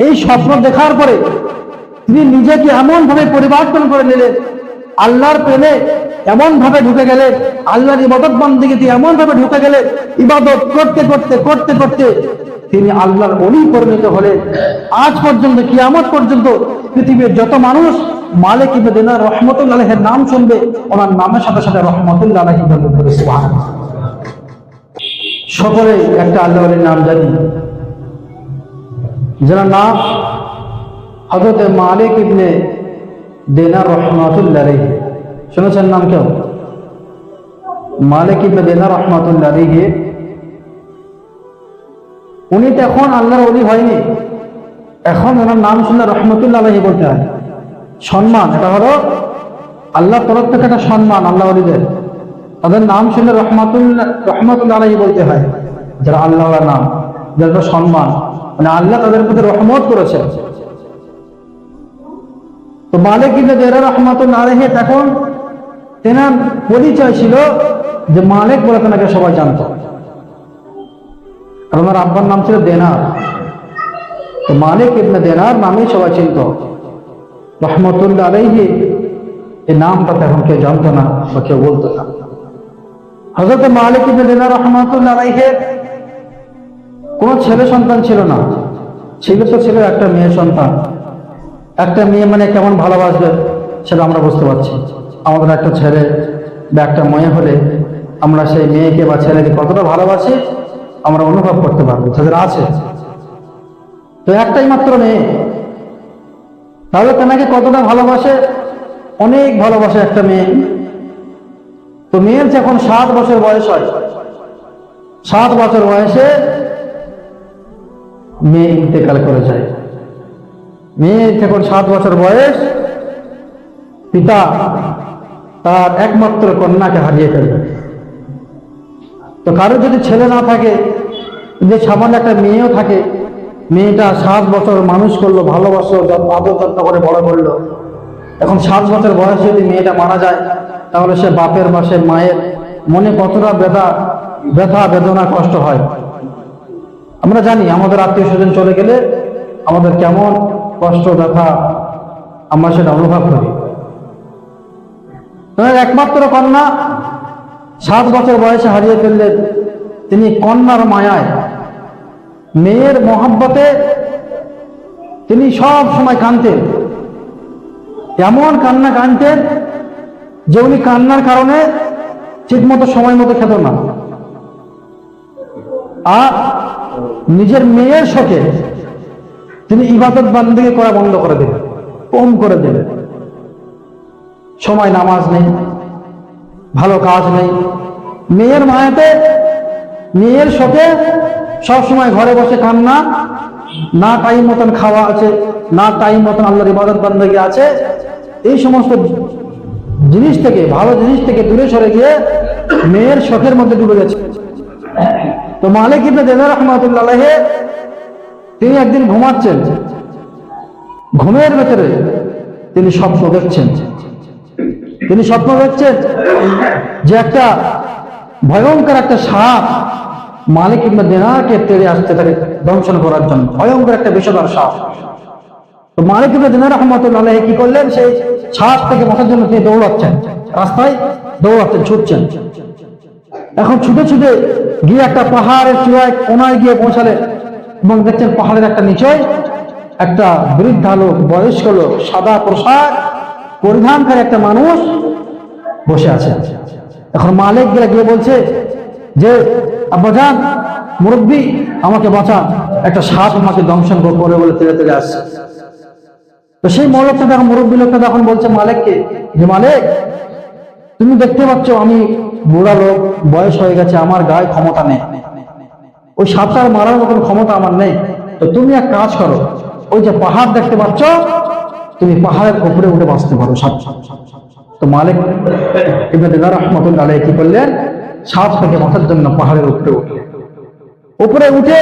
এই স্বপ্ন দেখার পরে তিনি নিজেকে এমন ভাবে পরিবর্তন করে নিলেন, আল্লাহর প্রেমে এমন ভাবে ঢুকে গেলেন, আল্লাহর ইবাদত বন্দেগীতে এমন ভাবে ঢুকে গেলেন, ইবাদত করতে করতে করতে করতে তিনি আল্লাহর ওলি পরিণত হলেন। আজ পর্যন্ত কিয়ামত পর্যন্ত পৃথিবীর যত মানুষ মালিক ইবনে দিনার রাহমাতুল্লাহ আলাইহির নাম শুনবে, ওনার নামের সাথে সাথে রাহমাতুল্লাহ আলাইহি বলবে সুবহানাল্লাহ। সকলে একটা আল্লাহর ওলির নাম জানি, যার নাম হযরত মালিক ইবনে দিনার রাহমাতুল্লাহ আলাইহি। শুনেছেন নাম কেউ? মালিক ইবনে দিনার রাহমাতুল্লাহ আলাইহি উনি তো এখন আল্লাহর ওলি হয়নি, এখন ওনার নাম শুনলে রাহমাতুল্লাহ আলাইহি বলতে হয়, সম্মান। এটা হলো আল্লাহর তরফ থেকে একটা সম্মান আল্লাহ ওলিদের, তাদের নাম শুনলে রাহমাতুল্লাহ আলাইহি বলতে হয়, যারা আল্লাহর নাম, যারা সম্মান, মানে আল্লাহ তাদের প্রতি রহমত করেছে। তো মালিক ইবনে দিনার রাহমাতুল্লাহ আলাইহি তখন তেনার পরিচয় ছিল যে মালিক বলে তেনাকে সবাই জানত, আর ওনার আব্বার নাম ছিল দিনার। তো মালিক ইবনে দিনার নামেই সবাই চিনত। রাহমাতুল্লাহ আলাইহি এই নামটা তখন কেউ জানতো না বা কেউ বলতো না। হযরত মালিক ইবনে দিনার রাহমাতুল্লাহ আলাইহি কোনো ছেলে সন্তান ছিল না, ছিল একটা মেয়ে সন্তান। একটা মেয়ে মানে কেমন ভালোবাসবে সেটা আমরা বুঝতে পারছি। আমাদের একটা ছেলে বা একটা মেয়ে হলে আমরা সেই মেয়েকে বা ছেলেকে কতটা ভালোবাসি আমরা অনুভব করতে পারবো, যাদের আছে। তো একটাই মাত্র মেয়ে, তাহলে তেনাকে কতটা ভালোবাসে, অনেক ভালোবাসে একটা মেয়ে। তো মেয়ের যখন 7 বছর বয়স হয়, 7 বছর বয়সে মেয়ে ইন্তেকাল করে যায়। মেয়ের যখন 7 বছর বয়স, পিতা তার একমাত্র কন্যাকে হারিয়ে ফেলবে। তো কারো যদি ছেলে না থাকে, যে সামান্য একটা মেয়েও থাকে, মেয়েটা 7 বছর মানুষ করলো, ভালোবাসলো, আদর যত্ন করে বড় করলো, এখন 7 বছর বয়সে যদি মেয়েটা মারা যায়, তাহলে সে বাপের বা সে মায়ের মনে কতটা ব্যথা বেদনা কষ্ট হয়। আমরা জানি আমাদের আত্মীয় স্বজন চলে গেলে আমাদের কেমন কষ্ট ব্যথা আমরা সেটা অনুভব করি। একমাত্র কন্যা 7 বছর বয়সে হারিয়ে ফেললেন। তিনি কন্যার মায়ায়, মেয়ের মহব্বতে তিনি সব সময় কাঁদতেন। এমন কান্না কাঁদতেন যে উনি কান্নার কারণে ঠিক মতো সময় মতো খেত না, আর নিজের মেয়ের শোকে তিনি ইবাদত বান্দেগি করা বন্ধ করে দিলেন, কম করে দিলেন। সময় নামাজ নেই, ভালো কাজ নেই, মেয়ের মায়াতে, মেয়ের শোকে সবসময় ঘরে বসে কান্না, না টাইম মতন খাওয়া আছে, না টাইম মতন আল্লাহর ইবাদত বান্দেগি আছে। এই সমস্ত জিনিস থেকে, ভালো জিনিস থেকে দূরে সরে গিয়ে মেয়ের শোকের মধ্যে ডুবে গেছে। তো মালিক ইবনে দিনার রাহমাতুল্লাহ আলাইহি তিনি একদিন ঘুমাচ্ছেন, ঘুমের ভেতরে তিনি স্বপ্ন দেখছেন। তিনি স্বপ্ন দেখছেন যে একটা ভয়ঙ্কর একটা সাপ মালিক ইবনে দিনারকে তেড়ে আসতে থাকে দংশন করার জন্য, ভয়ঙ্কর একটা বিষধর সাপ। তো মালিক ইবনে দিনার রাহমাতুল্লাহ আলাইহি কি করলেন, সেই সাপ থেকে বাঁচার জন্য তিনি দৌড়াচ্ছেন, রাস্তায় দৌড়াচ্ছেন, ছুটছেন। এখন ছুটে ছুটে গিয়ে একটা পাহাড়ের চূড়ায় কোনায় গিয়ে পৌঁছালেন এবং দেখছেন পাহাড়ের একটা নিচে একটা বৃদ্ধা লোক, বয়স্ক লোক, সাদা পোশাক পরিধানকারী একটা মানুষ বসে আছে। এখন মালিক গিয়ে বলছে যে আব্বাজান, মুরব্বী, আমাকে বাঁচান, একটা সাপ আমাকে দংশন করে বলে তেড়ে তেড়ে আসছে। তো সেই লোকটা দেখো, মুরব্বী লোকটা তখন বলছে মালিককে যে মালিক, তুমি দেখতে পাচ্ছ আমি বুড়া লোক, বয়স হয়ে গেছে, আমার গায়ে ক্ষমতা নেই, ওই সাপটার মারার মতন ক্ষমতা আমার নেই। তো তুমি এক কাজ করো, ওই যে পাহাড় দেখতে পাচ্ছ, তুমি পাহাড়ের উপরে উঠে বাঁচতে পারো সাপ। তো মালিক ইবনে দিনার রাহমাতুল্লাহ আলাইহি কি করলেন, সাপ থেকে বাঁচার জন্য পাহাড়ের উপরে উঠে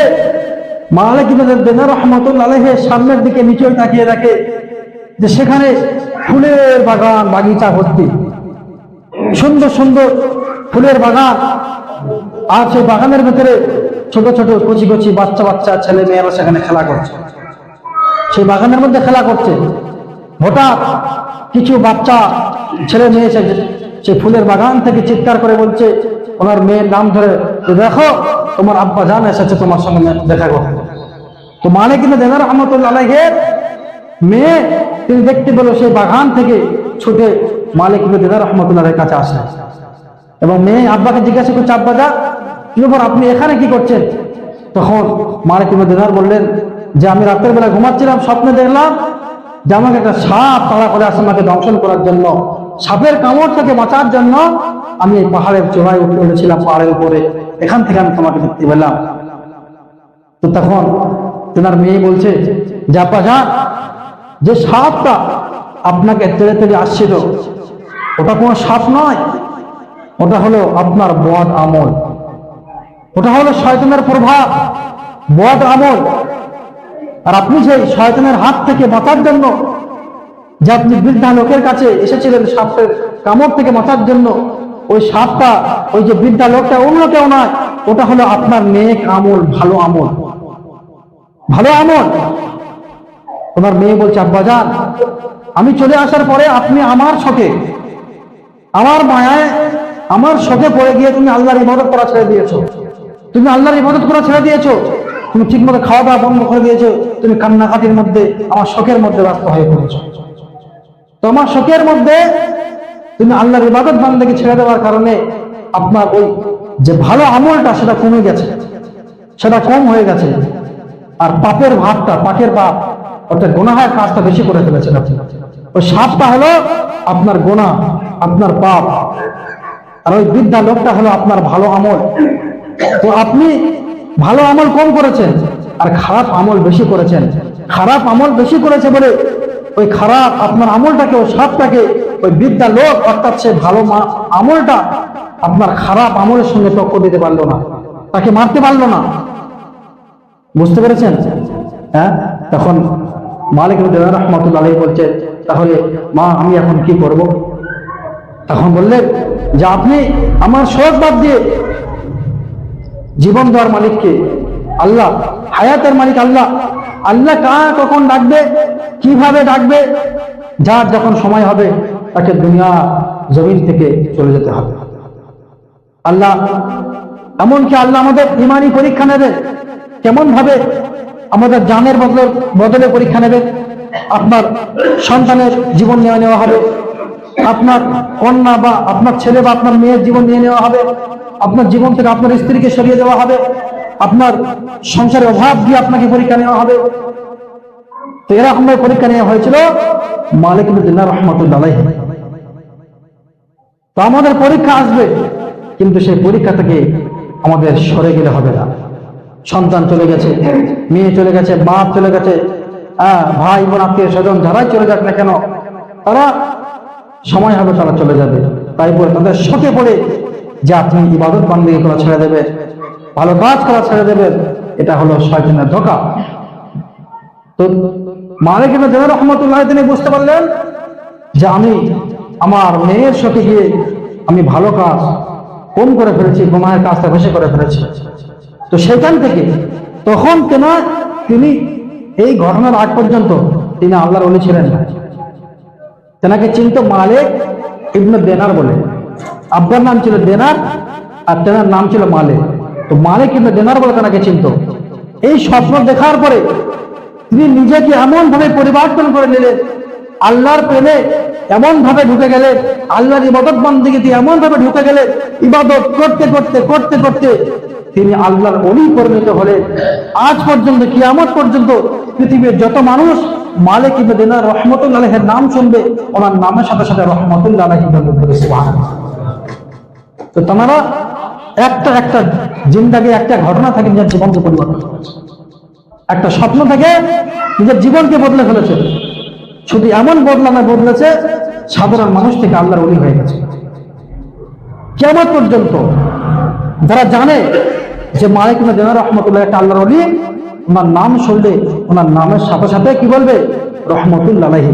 মালিক ইবনে দিনার রাহমাতুল্লাহ আলাইহি সামনের দিকে নিচে তাকিয়ে দেখে যে সেখানে ফুলের বাগান, বাগিচা ভর্তি, সুন্দর সুন্দর ফুলের বাগান। আর সেই বাগানের ভেতরে ছোট ছোট কচি কচি বাচ্চা ছেলে মেয়েরা সেখানে খেলা করছে। সেই বাগানের মধ্যে খেলা করছে। হঠাৎ কিছু বাচ্চা ছেলে মেয়ে এসে সেই ফুলের বাগান থেকে চিৎকার করে বলছে, ওনার মেয়ের নাম ধরে, যে দেখো তোমার আব্বা জান এসেছে তোমার সঙ্গে দেখা করতে। তো মালিক ইবনে দিনার রাহমাতুল্লাহ আলাইহির মেয়ে তিনি দেখতে পেল সেই বাগান থেকে ছুটে মালিক ইবনে দিনার রাহমাতুল্লাহ আলাইহির কাছে আসে এবং মেয়ে আব্বাকে জিজ্ঞাসা করছে, আব্বা যা কি ব্যাপার, আপনি এখানে কি করছেন? তখন মালিক ইবনে দিনার বললেন যে আমি রাতের বেলা ঘুমাচ্ছিলাম, স্বপ্নে দেখলাম যে আমাকে একটা সাপ তাড়া করে আসে আমাকে দংশন করার জন্য। সাপের কামড় থেকে বাঁচার জন্য আমি এই পাহাড়ের চূড়ায় উঠেছিলাম, পাহাড়ের উপরে, এখান থেকে আমি তোমাকে দেখতে পেলাম। তো তখন তেনার মেয়ে বলছে যে আব্বা যান, যে সাপটা আপনাকে তেড়ে তেড়ে আসছিল ওটা কোনো সাপ নয়, ওটা হলো আপনার বদ আমল, ওটা হলো শয়তানের প্রভাব, বদ আমল। আর আপনি সেই শয়তানের হাত থেকে বাঁচার জন্য যে আপনি বৃদ্ধা লোকের কাছে এসেছিলেন সাপের কামড় থেকে বাঁচার জন্য, ওই সাপটা, ওই যে বৃদ্ধা লোকটা অন্য কেউ নয়, ওটা হলো আপনার নেক আমল, ভালো আমল, ভালো আমল। তোমার মেয়ে বলছে আব্বা যান, আমি চলে আসার পরে আপনি আমার শোকে, আমার মায়ায়, আমার শোকে পড়ে গিয়ে তুমি আল্লাহর ইবাদত করা ছেড়ে দিয়েছো, তুমি আল্লাহর ইবাদত করা ছেড়ে দিয়েছো, তুমি ঠিক মতো খাওয়া দাওয়া বন্ধ করে দিয়েছো, তুমি কান্নাকাটির মধ্যে আমার শোকের মধ্যে ব্যস্ত হয়ে পড়েছো। তোমার শোকের মধ্যে তুমি আল্লাহর ইবাদত বান্দাকে ছেড়ে দেওয়ার কারণে আপনার ওই যে ভালো আমলটা সেটা কমে গেছে, সেটা কম হয়ে গেছে। আর পাপের ভাবটা, পাপের পাপ অর্থাৎ গুনাহের কাজটা বেশি করে ফেলেছেন আপনি। ওই সাপটা হলো আপনার গুনাহ, আপনার পাপ, আর ওই বৃদ্ধা লোকটা হলো আপনার ভালো আমল। তো আপনি ভালো আমল কম করেছেন আর খারাপ আমল বেশি করেছেন। খারাপ আমল বেশি করেছে বলে ওই খারাপ আপনার আমলটাকে, ওই সাপটাকে, ওই বৃদ্ধা লোক অর্থাৎ সে ভালো আমলটা আপনার খারাপ আমলের সঙ্গে টক্কর দিতে পারলো না, তাকে মারতে পারলো না। বুঝতে পেরেছেন? হ্যাঁ, তখন মালিক ইবনে দিনার রাহমাতুল্লাহ আলাইহি বলছে, তাহলে মা আমি এখন কি করব? তখন বললেন যে আপনি আমার শোক বাদ দিয়ে জীবন দেওয়ার মালিককে, আল্লাহ, হায়াতের মালিক আল্লাহ, আল্লাহ কার কখন ডাকবে, কিভাবে ডাকবে, যার যখন সময় হবে তাকে দুনিয়া জমিন থেকে চলে যেতে হবে। আল্লাহ এমনকি আল্লাহ আমাদের ইমানি পরীক্ষা নেবে, কেমন ভাবে আমাদের জানের বদলে পরীক্ষা নেবে। আপনার সন্তানের জীবন নিয়ে নেওয়া হবে, আপনার কন্যা বা আপনার ছেলে বা আপনার মেয়ের জীবন নিয়ে নেওয়া হবে, আপনার জীবন থেকে আপনার স্ত্রীকে সরিয়ে দেওয়া হবে, আপনার সংসারের অভাব দিয়ে আপনাকে পরীক্ষা নেওয়া হবে। তো এরকম পরীক্ষা নেওয়া হয়েছিল মালিক ইবনে দিনার রাহমাতুল্লাহ আলাইহি। তো আমাদের পরীক্ষা আসবে, কিন্তু সেই পরীক্ষা থেকে আমাদের সরে গেলে হবে না। সন্তান চলে গেছে, মেয়ে চলে গেছে, বাপ চলে গেছে, ভাই বোন আত্মীয় স্বজন যারাই চলে যাক না কেন, তারা সময় হবে তারা চলে যাবে। তাই বলে তাদের শোকে পড়ে যে আপনি ইবাদত বান্দেগি করা ছেড়ে দেবেন, ভালো কাজ করা ছেড়ে দেবেন, এটা হলো শয়তানের ধোঁকা। তো মালিক ইবনে দিনার রাহমাতুল্লাহ তিনি বুঝতে পারলেন যে আমি আমার মেয়ের শোকে গিয়ে আমি ভালো কাজ কম করে ফেলেছি, গুনাহের কাজটা বেশি করে ফেলেছি। তো সেখান থেকে তখন তিনি এই ঘটনার আগ পর্যন্ত তিনি আল্লাহর ওলি ছিলেন না। তেনাকে চিনত মালিক ইবনে দিনার বলে, আব্বার নাম ছিল দিনার আর তেনার নাম ছিল মালিক। তো মালিক ইবনে দিনার বলে তেনাকে চিনত। এই স্বপ্ন দেখার পরে তিনি নিজেকে এমন ভাবে পরিবর্তন করে নিলেন, আল্লাহর প্রেমে এমন ভাবে ঢুকে গেলেন, আল্লাহর ইবাদত বান্দেগিতে এমন ভাবে ঢুকে গেলেন, ইবাদত করতে করতে করতে করতে তিনি আল্লাহর ওলি পরিণত হলেন। আজ পর্যন্ত, কিয়ামত পর্যন্ত পৃথিবীর যত মানুষ মালিক ইবনে দিনার রাহমাতুল্লাহ আলাইহির নাম শুনবে, ওনার নামের সাথে সাথে রাহমাতুল্লাহ আলাইহি বলবে সুবহানাল্লাহ। তো তোমারা একটা একটা জিন্দেগি, একটা ঘটনা থেকে নিজের জীবনকে পরিবর্তন করেছে, একটা স্বপ্ন থেকে নিজের জীবনকে বদলে ফেলেছে। শুধু এমন বদলেছে সাধারণ মানুষ থেকে আল্লাহর ওলি হয়ে গেছে। কিয়ামত পর্যন্ত যারা জানে যে মালিক ইবনে দিনার রাহমাতুল্লাহ একটা আল্লাহর ওলি, ওনার নাম শুনলে ওনার নামের সাথে সাথে কি বলবে? রাহমাতুল্লাহ আলাইহি।